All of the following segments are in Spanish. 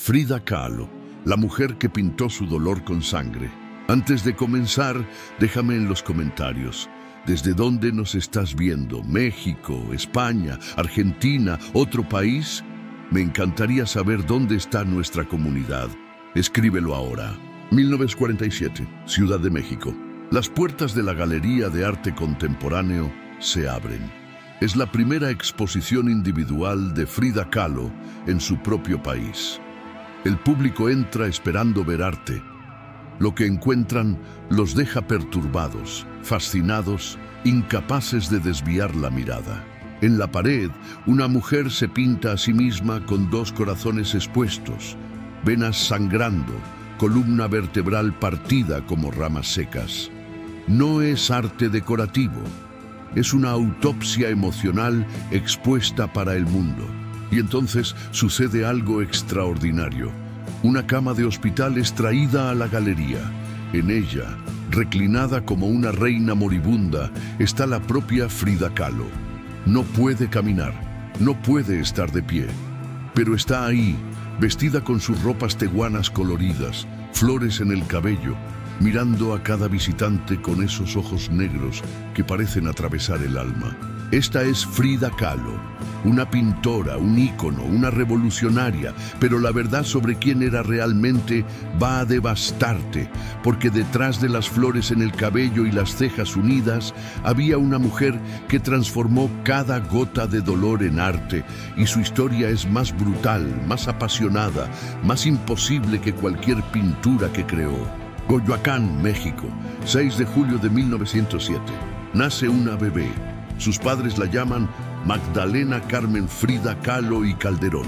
Frida Kahlo, la mujer que pintó su dolor con sangre. Antes de comenzar, déjame en los comentarios. ¿Desde dónde nos estás viendo? ¿México, España, Argentina, otro país? Me encantaría saber dónde está nuestra comunidad. Escríbelo ahora. 1947, Ciudad de México. Las puertas de la Galería de Arte Contemporáneo se abren. Es la primera exposición individual de Frida Kahlo en su propio país. El público entra esperando ver arte. Lo que encuentran los deja perturbados, fascinados, incapaces de desviar la mirada. En la pared, una mujer se pinta a sí misma con dos corazones expuestos, venas sangrando, columna vertebral partida como ramas secas. No es arte decorativo, es una autopsia emocional expuesta para el mundo. Y entonces sucede algo extraordinario. Una cama de hospital es traída a la galería. En ella, reclinada como una reina moribunda, está la propia Frida Kahlo. No puede caminar, no puede estar de pie, pero está ahí, vestida con sus ropas tehuanas coloridas, flores en el cabello, mirando a cada visitante con esos ojos negros que parecen atravesar el alma. Esta es Frida Kahlo, una pintora, un ícono, una revolucionaria, pero la verdad sobre quién era realmente va a devastarte, porque detrás de las flores en el cabello y las cejas unidas había una mujer que transformó cada gota de dolor en arte, y su historia es más brutal, más apasionada, más imposible que cualquier pintura que creó. Coyoacán, México, 6 de julio de 1907. Nace una bebé. Sus padres la llaman Magdalena Carmen Frida Kahlo y Calderón,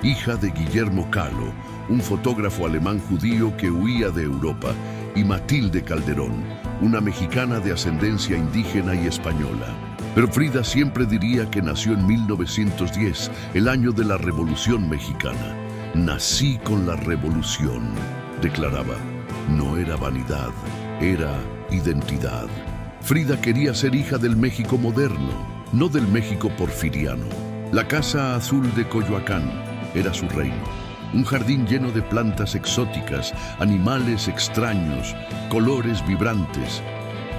hija de Guillermo Kahlo, un fotógrafo alemán judío que huía de Europa, y Matilde Calderón, una mexicana de ascendencia indígena y española. Pero Frida siempre diría que nació en 1910, el año de la Revolución Mexicana. Nací con la revolución, declaraba. No era vanidad, era identidad. Frida quería ser hija del México moderno, no del México porfiriano. La Casa Azul de Coyoacán era su reino. Un jardín lleno de plantas exóticas, animales extraños, colores vibrantes.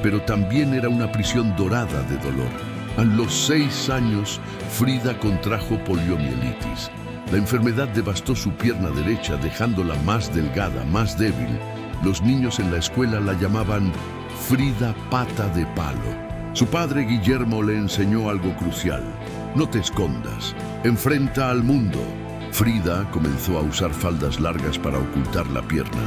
Pero también era una prisión dorada de dolor. A los 6 años, Frida contrajo poliomielitis. La enfermedad devastó su pierna derecha, dejándola más delgada, más débil. Los niños en la escuela la llamaban Frida Pata de Palo. Su padre Guillermo le enseñó algo crucial. No te escondas, enfrenta al mundo. Frida comenzó a usar faldas largas para ocultar la pierna.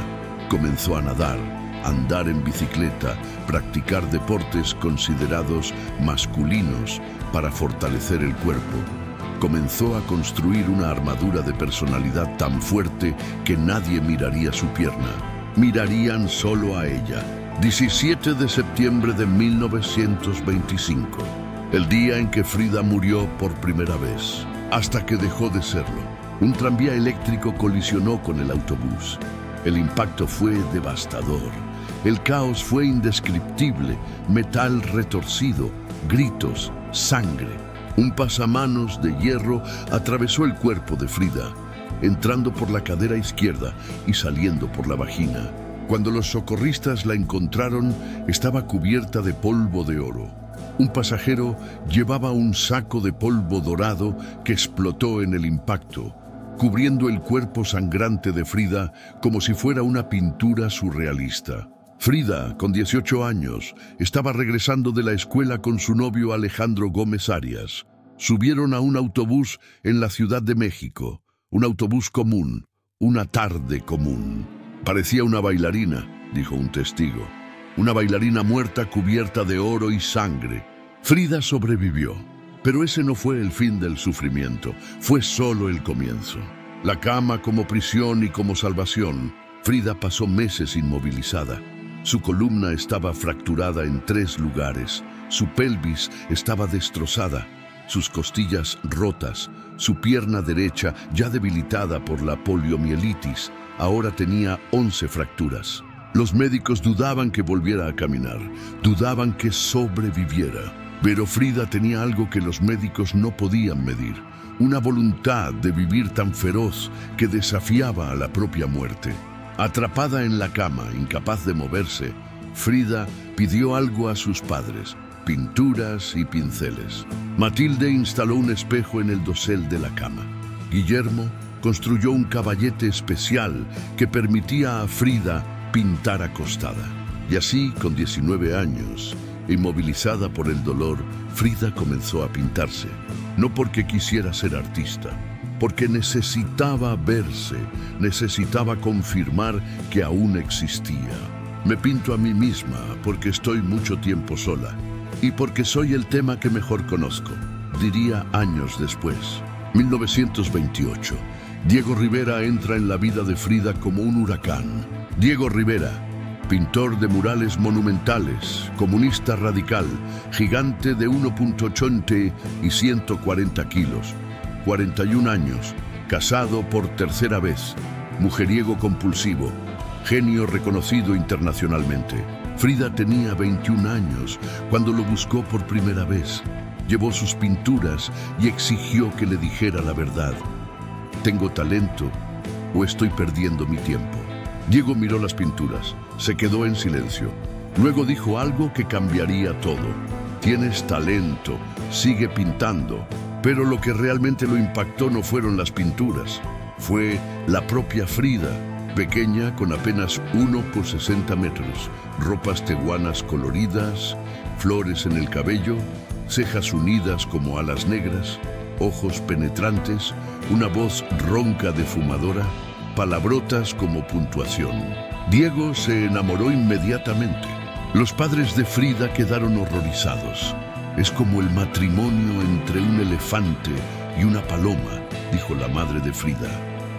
Comenzó a nadar, andar en bicicleta, practicar deportes considerados masculinos para fortalecer el cuerpo. Comenzó a construir una armadura de personalidad tan fuerte que nadie miraría su pierna. Mirarían solo a ella. 17 de septiembre de 1925, el día en que Frida murió por primera vez, hasta que dejó de serlo. Un tranvía eléctrico colisionó con el autobús. El impacto fue devastador. El caos fue indescriptible, metal retorcido, gritos, sangre. Un pasamanos de hierro atravesó el cuerpo de Frida, entrando por la cadera izquierda y saliendo por la vagina. Cuando los socorristas la encontraron, estaba cubierta de polvo de oro. Un pasajero llevaba un saco de polvo dorado que explotó en el impacto, cubriendo el cuerpo sangrante de Frida como si fuera una pintura surrealista. Frida, con 18 años, estaba regresando de la escuela con su novio Alejandro Gómez Arias. Subieron a un autobús en la Ciudad de México, un autobús común, una tarde común. Parecía una bailarina, dijo un testigo. Una bailarina muerta cubierta de oro y sangre. Frida sobrevivió, pero ese no fue el fin del sufrimiento, fue solo el comienzo. La cama como prisión y como salvación. Frida pasó meses inmovilizada. Su columna estaba fracturada en 3 lugares, su pelvis estaba destrozada, sus costillas rotas, su pierna derecha, ya debilitada por la poliomielitis, ahora tenía 11 fracturas. Los médicos dudaban que volviera a caminar, dudaban que sobreviviera. Pero Frida tenía algo que los médicos no podían medir, una voluntad de vivir tan feroz que desafiaba a la propia muerte. Atrapada en la cama, incapaz de moverse, Frida pidió algo a sus padres: pinturas y pinceles. Matilde instaló un espejo en el dosel de la cama. Guillermo construyó un caballete especial que permitía a Frida pintar acostada. Y así, con 19 años, inmovilizada por el dolor, Frida comenzó a pintarse. No porque quisiera ser artista, porque necesitaba verse, necesitaba confirmar que aún existía. Me pinto a mí misma porque estoy mucho tiempo sola y porque soy el tema que mejor conozco, diría años después. 1928. Diego Rivera entra en la vida de Frida como un huracán. Diego Rivera, pintor de murales monumentales, comunista radical, gigante de 1,80 y 140 kilos, 41 años, casado por tercera vez, mujeriego compulsivo, genio reconocido internacionalmente. Frida tenía 21 años cuando lo buscó por primera vez. Llevó sus pinturas y exigió que le dijera la verdad. ¿Tengo talento o estoy perdiendo mi tiempo? Diego miró las pinturas, se quedó en silencio. Luego dijo algo que cambiaría todo. Tienes talento, sigue pintando. Pero lo que realmente lo impactó no fueron las pinturas, fue la propia Frida, pequeña con apenas 1,60 metros, ropas tehuanas coloridas, flores en el cabello, cejas unidas como alas negras, ojos penetrantes, una voz ronca de fumadora, palabrotas como puntuación. Diego se enamoró inmediatamente. Los padres de Frida quedaron horrorizados. Es como el matrimonio entre un elefante y una paloma, dijo la madre de Frida.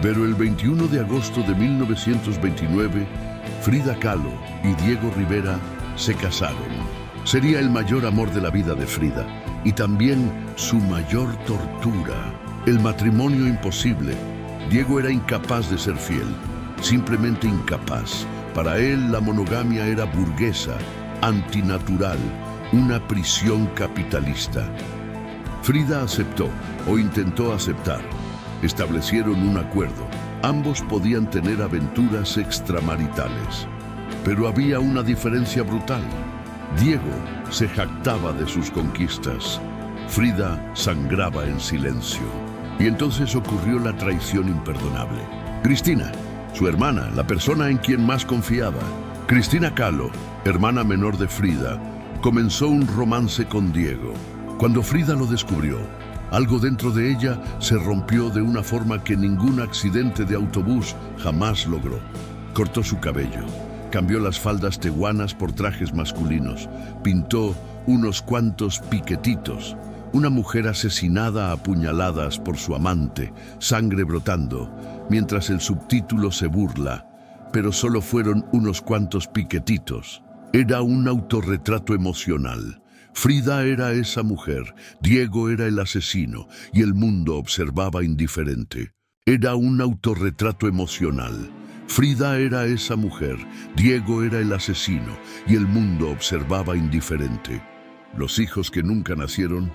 Pero el 21 de agosto de 1929, Frida Kahlo y Diego Rivera se casaron. Sería el mayor amor de la vida de Frida y también su mayor tortura. El matrimonio imposible. Diego era incapaz de ser fiel, simplemente incapaz. Para él la monogamia era burguesa, antinatural, una prisión capitalista. Frida aceptó, o intentó aceptar. Establecieron un acuerdo. Ambos podían tener aventuras extramaritales. Pero había una diferencia brutal. Diego se jactaba de sus conquistas. Frida sangraba en silencio. Y entonces ocurrió la traición imperdonable. Cristina, su hermana, la persona en quien más confiaba. Cristina Kahlo, hermana menor de Frida, comenzó un romance con Diego. Cuando Frida lo descubrió, algo dentro de ella se rompió de una forma que ningún accidente de autobús jamás logró. Cortó su cabello, cambió las faldas tehuanas por trajes masculinos, pintó unos cuantos piquetitos. Una mujer asesinada a puñaladas por su amante, sangre brotando, mientras el subtítulo se burla, pero solo fueron unos cuantos piquetitos. Era un autorretrato emocional. Frida era esa mujer, Diego era el asesino y el mundo observaba indiferente. Era un autorretrato emocional. Frida era esa mujer, Diego era el asesino y el mundo observaba indiferente. Los hijos que nunca nacieron.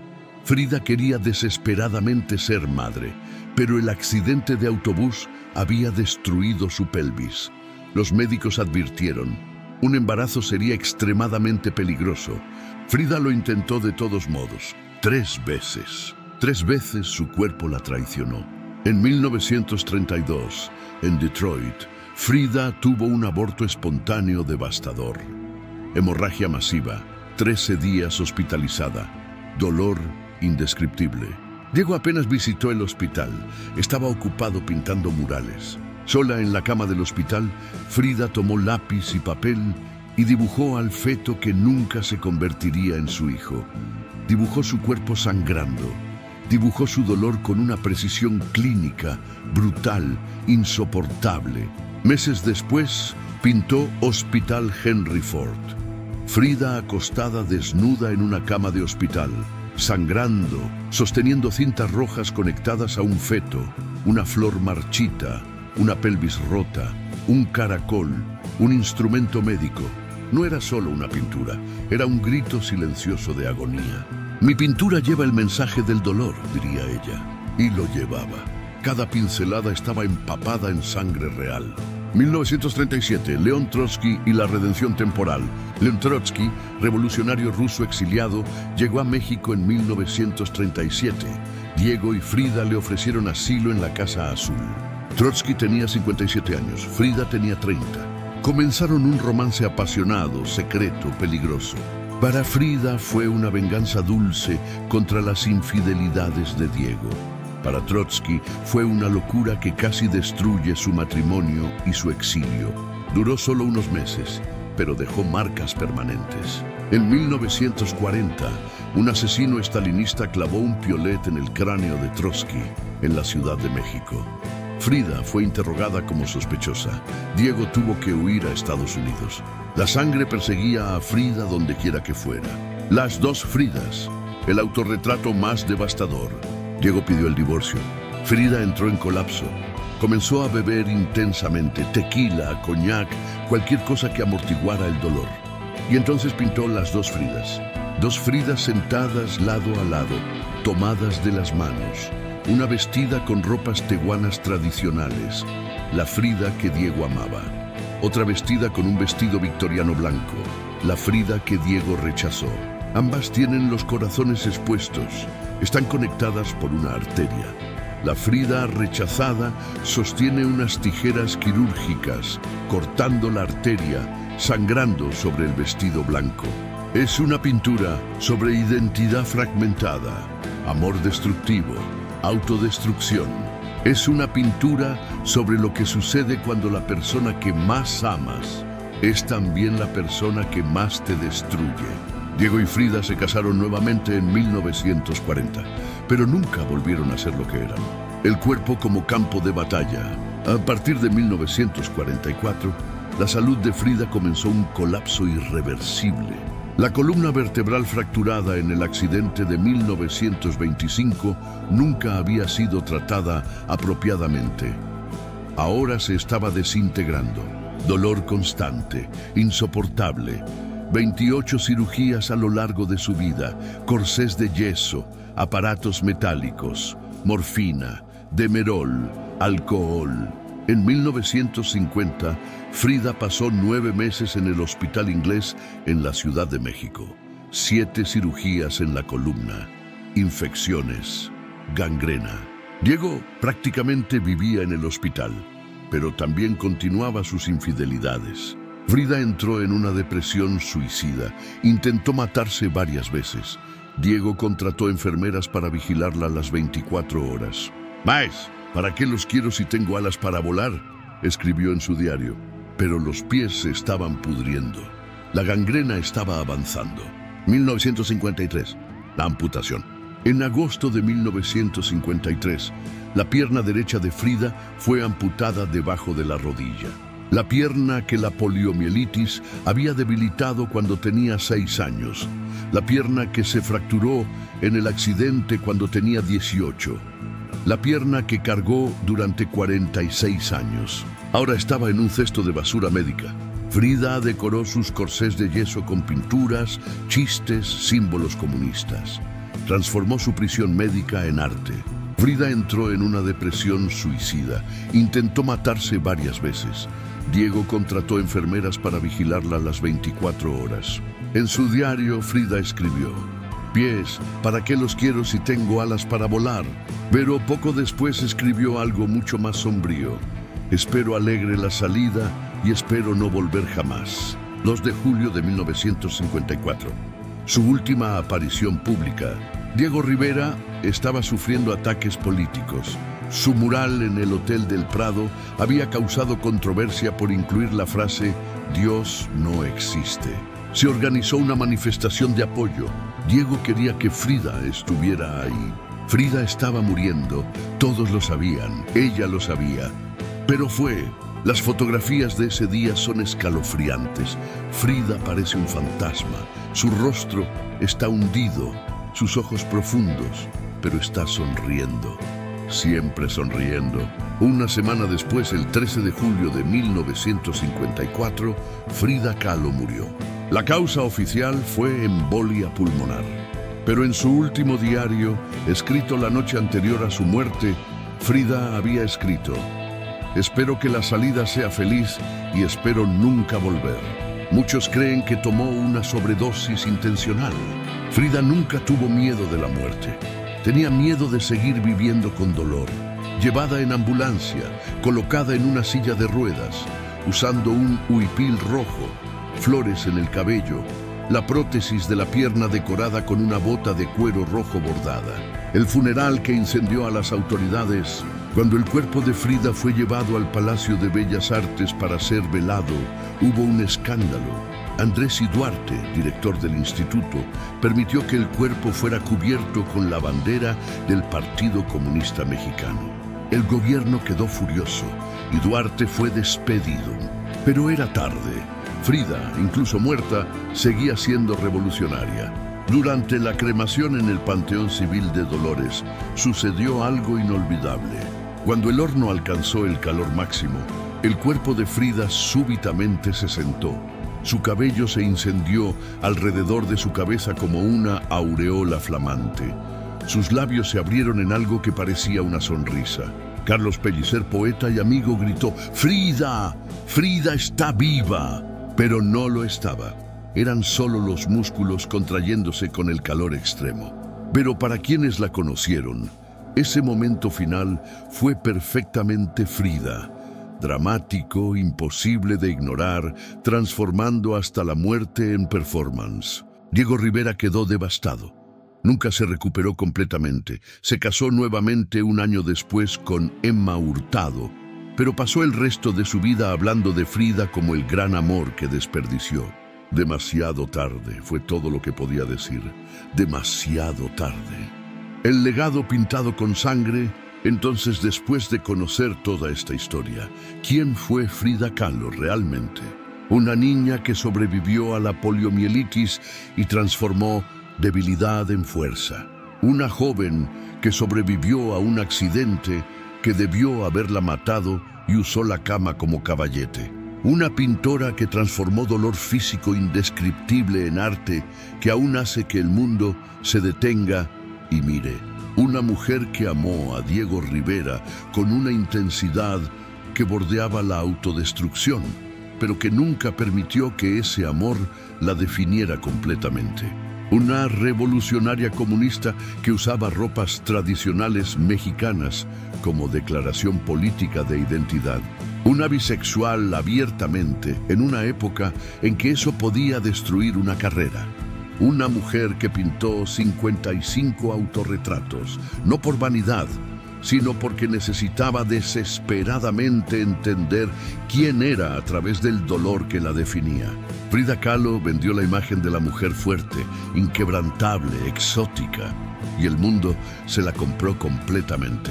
Frida quería desesperadamente ser madre, pero el accidente de autobús había destruido su pelvis. Los médicos advirtieron, un embarazo sería extremadamente peligroso. Frida lo intentó de todos modos, 3 veces. 3 veces su cuerpo la traicionó. En 1932, en Detroit, Frida tuvo un aborto espontáneo devastador. Hemorragia masiva, 13 días hospitalizada, dolor indescriptible. Diego apenas visitó el hospital, estaba ocupado pintando murales. Sola en la cama del hospital, Frida tomó lápiz y papel y dibujó al feto que nunca se convertiría en su hijo. Dibujó su cuerpo sangrando. Dibujó su dolor con una precisión clínica, brutal, insoportable. Meses después, pintó Hospital Henry Ford. Frida acostada desnuda en una cama de hospital, sangrando, sosteniendo cintas rojas conectadas a un feto, una flor marchita, una pelvis rota, un caracol, un instrumento médico. No era solo una pintura, era un grito silencioso de agonía. Mi pintura lleva el mensaje del dolor, diría ella. y lo llevaba. Cada pincelada estaba empapada en sangre real. 1937, León Trotsky y la redención temporal. León Trotsky, revolucionario ruso exiliado, llegó a México en 1937. Diego y Frida le ofrecieron asilo en la Casa Azul. Trotsky tenía 57 años, Frida tenía 30. Comenzaron un romance apasionado, secreto, peligroso. Para Frida fue una venganza dulce contra las infidelidades de Diego. Para Trotsky fue una locura que casi destruye su matrimonio y su exilio. Duró solo unos meses, pero dejó marcas permanentes. En 1940, un asesino estalinista clavó un piolet en el cráneo de Trotsky en la Ciudad de México. Frida fue interrogada como sospechosa. Diego tuvo que huir a Estados Unidos. La sangre perseguía a Frida donde quiera que fuera. Las dos Fridas, el autorretrato más devastador. Diego pidió el divorcio. Frida entró en colapso. Comenzó a beber intensamente, tequila, coñac, cualquier cosa que amortiguara el dolor. Y entonces pintó las dos Fridas sentadas lado a lado, tomadas de las manos. Una vestida con ropas tehuanas tradicionales, la Frida que Diego amaba. Otra vestida con un vestido victoriano blanco, la Frida que Diego rechazó. Ambas tienen los corazones expuestos, están conectadas por una arteria. La Frida rechazada sostiene unas tijeras quirúrgicas, cortando la arteria, sangrando sobre el vestido blanco. Es una pintura sobre identidad fragmentada, amor destructivo, autodestrucción. Es una pintura sobre lo que sucede cuando la persona que más amas es también la persona que más te destruye. Diego y Frida se casaron nuevamente en 1940, pero nunca volvieron a ser lo que eran. El cuerpo como campo de batalla. A partir de 1944, la salud de Frida comenzó un colapso irreversible. La columna vertebral fracturada en el accidente de 1925 nunca había sido tratada apropiadamente. Ahora se estaba desintegrando. Dolor constante, insoportable. 28 cirugías a lo largo de su vida, corsés de yeso, aparatos metálicos, morfina, demerol, alcohol. En 1950, Frida pasó 9 meses en el Hospital Inglés en la Ciudad de México. 7 cirugías en la columna, infecciones, gangrena. Diego prácticamente vivía en el hospital, pero también continuaba sus infidelidades. Frida entró en una depresión suicida. Intentó matarse varias veces. Diego contrató enfermeras para vigilarla las 24 horas. «Maes, ¿para qué los quiero si tengo alas para volar?», escribió en su diario. Pero los pies se estaban pudriendo. La gangrena estaba avanzando. 1953. La amputación. En agosto de 1953, la pierna derecha de Frida fue amputada debajo de la rodilla. La pierna que la poliomielitis había debilitado cuando tenía 6 años. La pierna que se fracturó en el accidente cuando tenía 18. La pierna que cargó durante 46 años. Ahora estaba en un cesto de basura médica. Frida decoró sus corsés de yeso con pinturas, chistes, símbolos comunistas. Transformó su prisión médica en arte. Frida entró en una depresión suicida. Intentó matarse varias veces. Diego contrató enfermeras para vigilarla las 24 horas. En su diario, Frida escribió: «Pies, ¿para qué los quiero si tengo alas para volar?». Pero poco después escribió algo mucho más sombrío: «Espero alegre la salida y espero no volver jamás». 2 de julio de 1954. Su última aparición pública. Diego Rivera estaba sufriendo ataques políticos. Su mural en el Hotel del Prado había causado controversia por incluir la frase «Dios no existe». Se organizó una manifestación de apoyo. Diego quería que Frida estuviera ahí. Frida estaba muriendo, todos lo sabían, ella lo sabía. Pero fue. Las fotografías de ese día son escalofriantes. Frida parece un fantasma. Su rostro está hundido, sus ojos profundos, pero está sonriendo. Siempre sonriendo. Una semana después, el 13 de julio de 1954, Frida Kahlo murió. La causa oficial fue embolia pulmonar. Pero en su último diario, escrito la noche anterior a su muerte, Frida había escrito: espero que la salida sea feliz y espero nunca volver. Muchos creen que tomó una sobredosis intencional. Frida nunca tuvo miedo de la muerte. Tenía miedo de seguir viviendo con dolor. Llevada en ambulancia, colocada en una silla de ruedas, usando un huipil rojo, flores en el cabello, la prótesis de la pierna decorada con una bota de cuero rojo bordada. El funeral que incendió a las autoridades. Cuando el cuerpo de Frida fue llevado al Palacio de Bellas Artes para ser velado, hubo un escándalo. Andrés I. Duarte, director del instituto, permitió que el cuerpo fuera cubierto con la bandera del Partido Comunista Mexicano. El gobierno quedó furioso y Duarte fue despedido. Pero era tarde. Frida, incluso muerta, seguía siendo revolucionaria. Durante la cremación en el Panteón Civil de Dolores, sucedió algo inolvidable. Cuando el horno alcanzó el calor máximo, el cuerpo de Frida súbitamente se sentó. Su cabello se incendió alrededor de su cabeza como una aureola flamante. Sus labios se abrieron en algo que parecía una sonrisa. Carlos Pellicer, poeta y amigo, gritó: ¡Frida! ¡Frida está viva! Pero no lo estaba. Eran solo los músculos contrayéndose con el calor extremo. Pero para quienes la conocieron, ese momento final fue perfectamente Frida. Dramático, imposible de ignorar, transformando hasta la muerte en performance. Diego Rivera quedó devastado. Nunca se recuperó completamente. Se casó nuevamente un año después con Emma Hurtado, pero pasó el resto de su vida hablando de Frida como el gran amor que desperdició. Demasiado tarde, fue todo lo que podía decir. Demasiado tarde. El legado pintado con sangre. Entonces, después de conocer toda esta historia, ¿quién fue Frida Kahlo realmente? Una niña que sobrevivió a la poliomielitis y transformó debilidad en fuerza. Una joven que sobrevivió a un accidente que debió haberla matado y usó la cama como caballete. Una pintora que transformó dolor físico indescriptible en arte que aún hace que el mundo se detenga y mire. Una mujer que amó a Diego Rivera con una intensidad que bordeaba la autodestrucción, pero que nunca permitió que ese amor la definiera completamente. Una revolucionaria comunista que usaba ropas tradicionales mexicanas como declaración política de identidad. Una bisexual abiertamente en una época en que eso podía destruir una carrera. Una mujer que pintó 55 autorretratos, no por vanidad, sino porque necesitaba desesperadamente entender quién era a través del dolor que la definía. Frida Kahlo vendió la imagen de la mujer fuerte, inquebrantable, exótica, y el mundo se la compró completamente.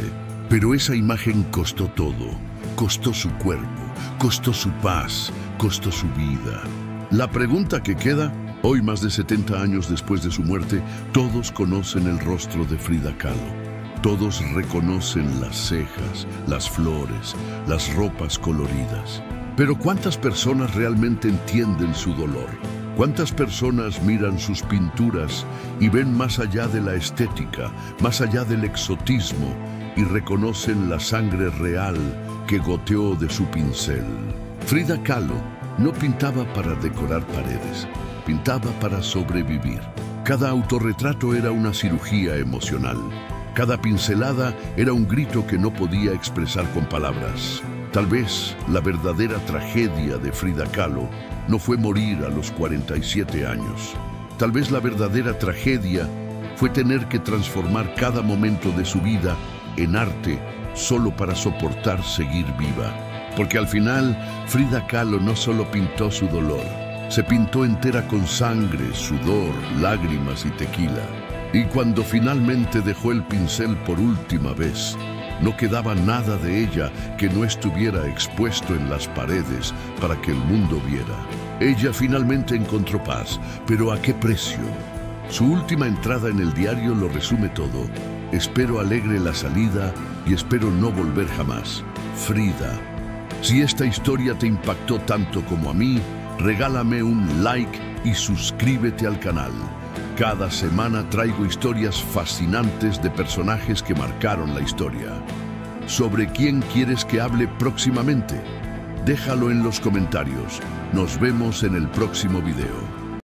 Pero esa imagen costó todo. Costó su cuerpo, costó su paz, costó su vida. La pregunta que queda, hoy más de 70 años después de su muerte, todos conocen el rostro de Frida Kahlo. Todos reconocen las cejas, las flores, las ropas coloridas. Pero ¿cuántas personas realmente entienden su dolor? ¿Cuántas personas miran sus pinturas y ven más allá de la estética, más allá del exotismo, y reconocen la sangre real que goteó de su pincel? Frida Kahlo no pintaba para decorar paredes, pintaba para sobrevivir. Cada autorretrato era una cirugía emocional. Cada pincelada era un grito que no podía expresar con palabras. Tal vez la verdadera tragedia de Frida Kahlo no fue morir a los 47 años. Tal vez la verdadera tragedia fue tener que transformar cada momento de su vida en arte solo para soportar seguir viva. Porque al final, Frida Kahlo no solo pintó su dolor, se pintó entera con sangre, sudor, lágrimas y tequila. Y cuando finalmente dejó el pincel por última vez, no quedaba nada de ella que no estuviera expuesto en las paredes para que el mundo viera. Ella finalmente encontró paz, pero ¿a qué precio? Su última entrada en el diario lo resume todo. Espero alegre la salida y espero no volver jamás. Frida. Si esta historia te impactó tanto como a mí, regálame un like y suscríbete al canal. Cada semana traigo historias fascinantes de personajes que marcaron la historia. ¿Sobre quién quieres que hable próximamente? Déjalo en los comentarios. Nos vemos en el próximo video.